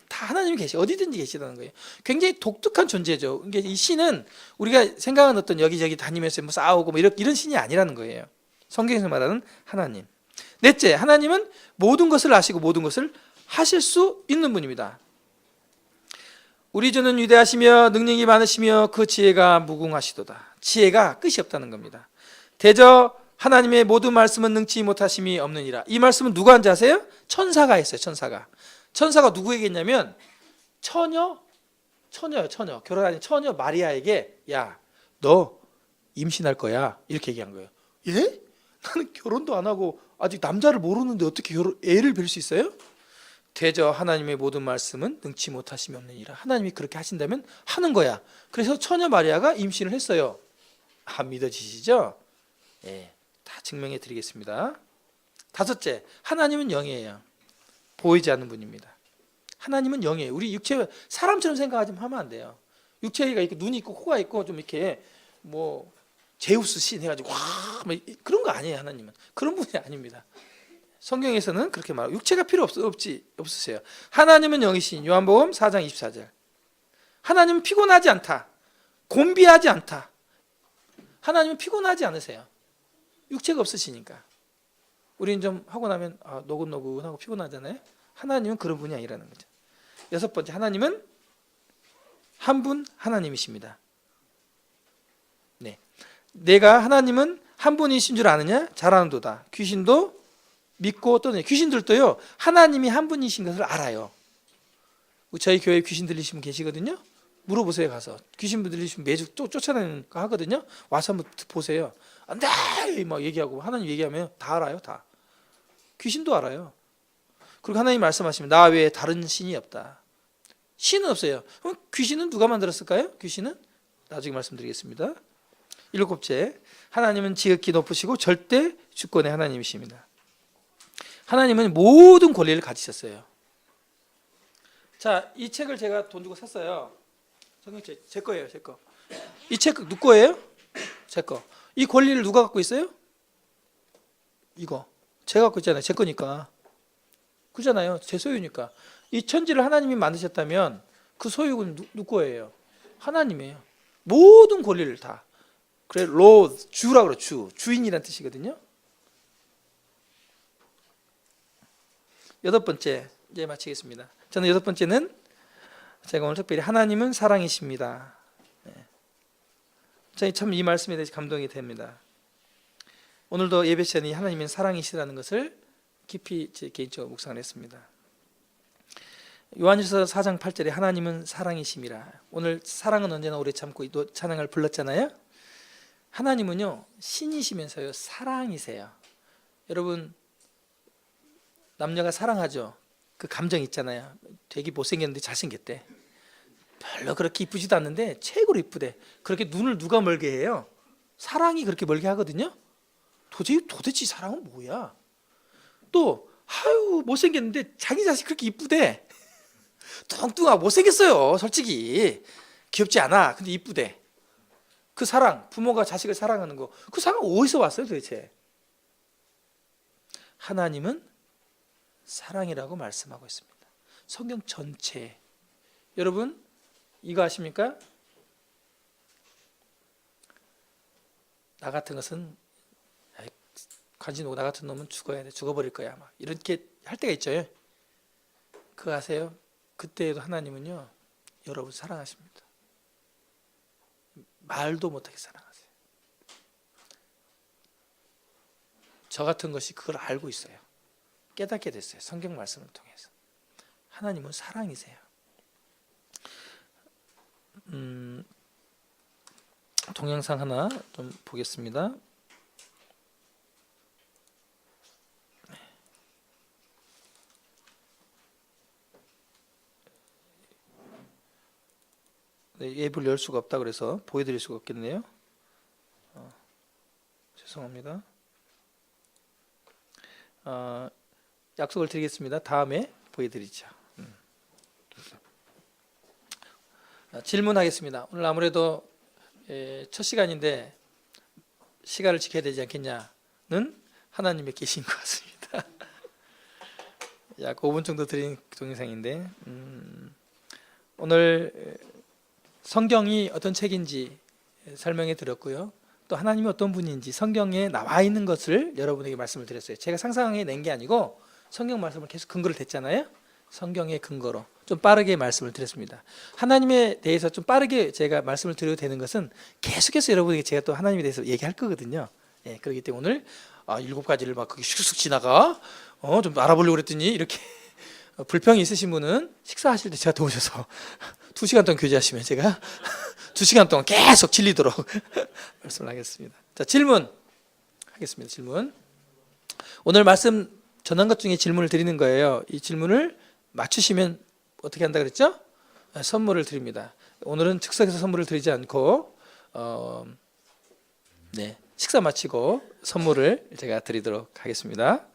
다 하나님이 어디든지 계시다는 거예요. 굉장히 독특한 존재죠. 이 신은 우리가 생각하는 어떤 여기저기 다니면서 싸우고 이런 신이 아니라는 거예요. 성경에서 말하는 하나님. 넷째, 하나님은 모든 것을 아시고 모든 것을 하실 수 있는 분입니다. 우리 주는 위대하시며 능력이 많으시며 그 지혜가 무궁하시도다. 지혜가 끝이 없다는 겁니다. 대저 하나님의 모든 말씀은 능치 못하심이 없느니라. 이 말씀은 누가 한지 아세요? 천사가 했어요. 천사가 누구에게 했냐면 처녀요. 결혼하는 처녀 마리아에게, 야, 너 임신할 거야, 이렇게 얘기한 거예요. 예? 나는 결혼도 안 하고 아직 남자를 모르는데 어떻게 애를 뵐 수 있어요? 대저 하나님의 모든 말씀은 능치 못하심이 없느니라. 하나님이 그렇게 하신다면 하는 거야. 그래서 처녀 마리아가 임신을 했어요. 안 믿어지시죠? 예, 다 증명해 드리겠습니다. 다섯째, 하나님은 영이에요. 보이지 않는 분입니다. 하나님은 영이에요. 우리 육체, 사람처럼 생각하지 하면 안 돼요. 육체가 이렇게 눈이 있고 코가 있고 좀 이렇게 제우스 신 해가지고 그런 거 아니에요. 하나님은 그런 분이 아닙니다. 성경에서는 그렇게 말하고, 육체가 필요 없으세요. 하나님은 영이신 요한복음 4장 24절. 하나님은 피곤하지 않다, 곤비하지 않다. 하나님은 피곤하지 않으세요. 육체가 없으시니까. 우리는 좀 하고 나면 노곤노곤하고 피곤하잖아요. 하나님은 그런 분이 아니라는 거죠. 여섯 번째, 하나님은 한 분 하나님이십니다. 네, 내가 하나님은 한 분이신 줄 아느냐? 잘 아는도다. 귀신도 믿고 떠내. 귀신들도요, 하나님이 한 분이신 것을 알아요. 저희 교회에 귀신 들리신 분 계시거든요. 물어보세요. 가서 귀신 들리시면 매주 쫓아내는 거 하거든요. 와서 한번 보세요. 안 돼! 막 얘기하고, 하나님 얘기하면 다 알아요. 다. 귀신도 알아요. 그리고 하나님 말씀하시면 나 외에 다른 신이 없다. 신은 없어요. 그럼 귀신은 누가 만들었을까요? 귀신은 나중에 말씀드리겠습니다. 일곱째, 하나님은 지극히 높으시고 절대 주권의 하나님이십니다. 하나님은 모든 권리를 가지셨어요. 자, 이 책을 제가 돈 주고 샀어요. 성경책 제 거예요, 제 거. 이 책 누구 거예요? 제 거. 이 권리를 누가 갖고 있어요? 이거 제가 갖고 있잖아요. 제 거니까. 그잖아요. 제 소유니까. 이 천지를 하나님이 만드셨다면 그 소유는 누구 거예요? 하나님이에요. 모든 권리를 다. 그래, 로드, 주라고 그러 주인이란 뜻이거든요. 여덟 번째, 이제 마치겠습니다. 저는 여덟 번째는 제가 오늘 특별히 하나님은 사랑이십니다. 저는 참 이 말씀에 대해서 감동이 됩니다. 오늘도 예배 시간이 하나님은 사랑이시라는 것을 깊이 제 개인적으로 묵상을 했습니다. 요한일서 4장 8절에 하나님은 사랑이심이라. 오늘 사랑은 언제나 오래 참고 또 찬양을 불렀잖아요. 하나님은요 신이시면서요 사랑이세요. 여러분 남녀가 사랑하죠. 그 감정 있잖아요. 되게 못생겼는데 잘생겼대. 별로 그렇게 이쁘지도 않는데 최고로 이쁘대. 그렇게 눈을 누가 멀게 해요? 사랑이 그렇게 멀게 하거든요. 도대체 사랑은 뭐야? 또 아유 못생겼는데 자기 자식 그렇게 이쁘대. 뚱뚱하고 못생겼어요. 솔직히 귀엽지 않아. 근데 이쁘대. 그 사랑, 부모가 자식을 사랑하는 거, 그 사랑 어디서 왔어요 도대체? 하나님은 사랑이라고 말씀하고 있습니다. 성경 전체. 여러분 이거 아십니까? 나 같은 것은 관심 오고 나 같은 놈은 죽어야 돼. 죽어버릴 거야. 막 이렇게 할 때가 있죠. 그거 아세요? 그때에도 하나님은요 여러분 사랑하십니다. 말도 못하게 사랑하세요. 저 같은 것이 그걸 알고 있어요. 깨닫게 됐어요. 성경 말씀을 통해서. 하나님은 사랑이세요. 동영상 하나 좀 보겠습니다. 네, 앱을 열 수가 없다 그래서 보여드릴 수가 없겠네요. 죄송합니다. 약속을 드리겠습니다. 다음에 보여드리죠. 질문하겠습니다. 오늘 아무래도 첫 시간인데 시간을 지켜야 되지 않겠냐는 하나님의 계신 것 같습니다. 약 5분 정도 드린 동영상인데 오늘 성경이 어떤 책인지 설명해 드렸고요. 또 하나님이 어떤 분인지 성경에 나와 있는 것을 여러분에게 말씀을 드렸어요. 제가 상상해 낸 게 아니고 성경 말씀을 계속 근거를 댔잖아요. 성경의 근거로 좀 빠르게 말씀을 드렸습니다. 하나님에 대해서 좀 빠르게 제가 말씀을 드려도 되는 것은 계속해서 여러분에게 제가 또 하나님에 대해서 얘기할 거거든요. 그렇기 때문에 오늘 7가지를 막 그게 슉슉 지나가 좀 알아보려고 그랬더니 이렇게 불평이 있으신 분은 식사하실 때 제가 도우셔서 2시간 동안 교제하시면 제가 2시간 동안 계속 질리도록 말씀을 하겠습니다. 자, 질문 하겠습니다. 질문. 오늘 말씀 전한 것 중에 질문을 드리는 거예요. 이 질문을 맞추시면 어떻게 한다 그랬죠? 선물을 드립니다. 오늘은 즉석에서 선물을 드리지 않고 식사 마치고 선물을 제가 드리도록 하겠습니다.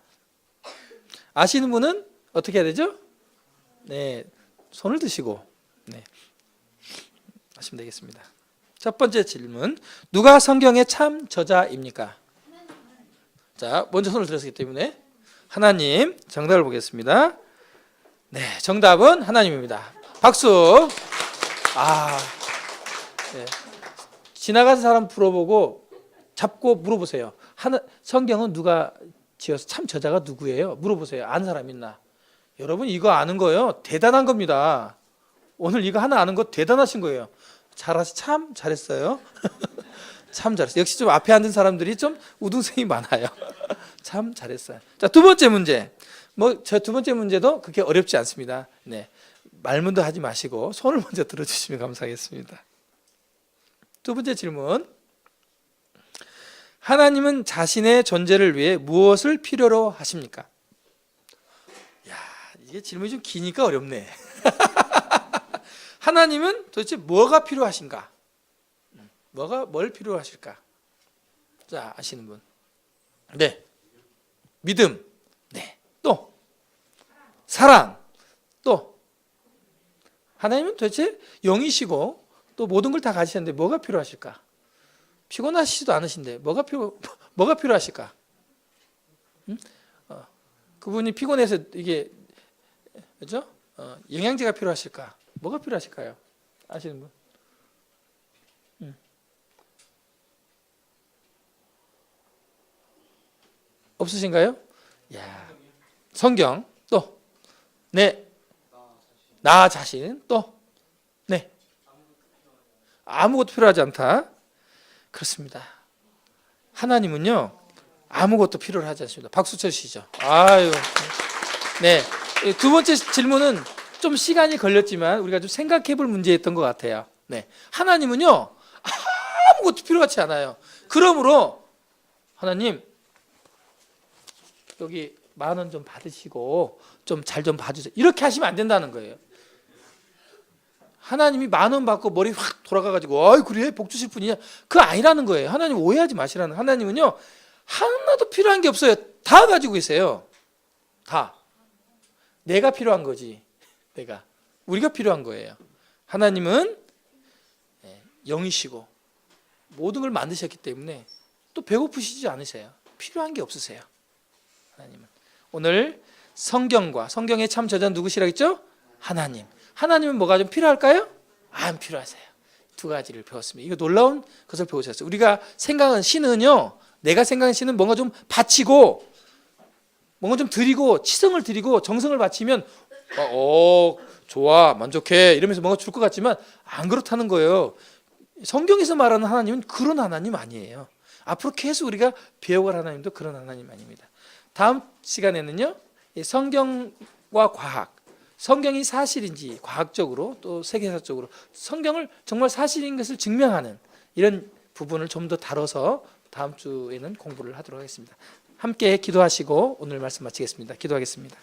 아시는 분은 어떻게 해야 되죠? 손을 드시고 하시면 되겠습니다. 첫 번째 질문. 누가 성경의 참 저자입니까? 자, 먼저 손을 들었기 때문에 하나님. 정답을 보겠습니다. 정답은 하나님입니다. 박수. 지나가는 사람 물어보고 잡고 물어보세요. 성경은 누가 지어서 참 저자가 누구예요? 물어보세요. 아는 사람 있나? 여러분 이거 아는 거요 대단한 겁니다. 오늘 이거 하나 아는 거 대단하신 거예요. 참 잘했어요. 참 잘했어요. 역시 좀 앞에 앉은 사람들이 좀 우등생이 많아요. 참 잘했어요. 자, 두 번째 문제. 저 두 번째 문제도 그렇게 어렵지 않습니다. 말문도 하지 마시고 손을 먼저 들어주시면 감사하겠습니다. 두 번째 질문. 하나님은 자신의 존재를 위해 무엇을 필요로 하십니까? 이게 질문이 좀 기니까 어렵네. 하나님은 도대체 뭐가 필요하신가? 뭘 필요하실까? 자, 아시는 분? 네. 믿음. 네. 또 사랑. 또 하나님은 도대체 영이시고 또 모든 걸 다 가지셨는데 뭐가 필요하실까? 피곤하시지도 않으신데 뭐가 필요하실까? 응? 그분이 피곤해서 이게 그죠? 영양제가 필요하실까? 뭐가 필요하실까요? 아시는 분? 없으신가요? 야, 성경 또 네, 나 자신 또 네, 아무것도 필요하지 않다. 그렇습니다. 하나님은요 아무것도 필요를 하지 않습니다. 박수 쳐주시죠. 아유, 네. 두 번째 질문은 좀 시간이 걸렸지만 우리가 좀 생각해볼 문제였던 것 같아요. 네, 하나님은요 아무것도 필요하지 않아요. 그러므로 하나님 여기 10,000원 좀 받으시고 좀 잘 좀 봐주세요. 이렇게 하시면 안 된다는 거예요. 하나님이 10,000원 받고 머리 확 돌아가가지고 어이 그래 복 주실 분이냐, 그거 아니라는 거예요. 하나님 오해하지 마시라는. 하나님은요 하나도 필요한 게 없어요. 다 가지고 계세요. 다 내가 필요한 거지. 우리가 필요한 거예요. 하나님은 영이시고 모든 걸 만드셨기 때문에 또 배고프시지 않으세요. 필요한 게 없으세요. 하나님은. 오늘 성경과 성경의 참 저자는 누구시라 했죠? 하나님. 하나님은 뭐가 좀 필요할까요? 안 필요하세요. 두 가지를 배웠습니다. 이거 놀라운 것을 배우셨어요. 우리가 생각하는 신은요, 내가 생각하는 신은 뭔가 좀 바치고 뭔가 좀 드리고 치성을 드리고 정성을 바치면 좋아 만족해 이러면서 뭔가 줄 것 같지만 안 그렇다는 거예요. 성경에서 말하는 하나님은 그런 하나님 아니에요. 앞으로 계속 우리가 배워갈 하나님도 그런 하나님 아닙니다. 다음 시간에는요, 성경과 과학, 성경이 사실인지 과학적으로 또 세계사적으로 성경을 정말 사실인 것을 증명하는 이런 부분을 좀 더 다뤄서 다음 주에는 공부를 하도록 하겠습니다. 함께 기도하시고 오늘 말씀 마치겠습니다. 기도하겠습니다.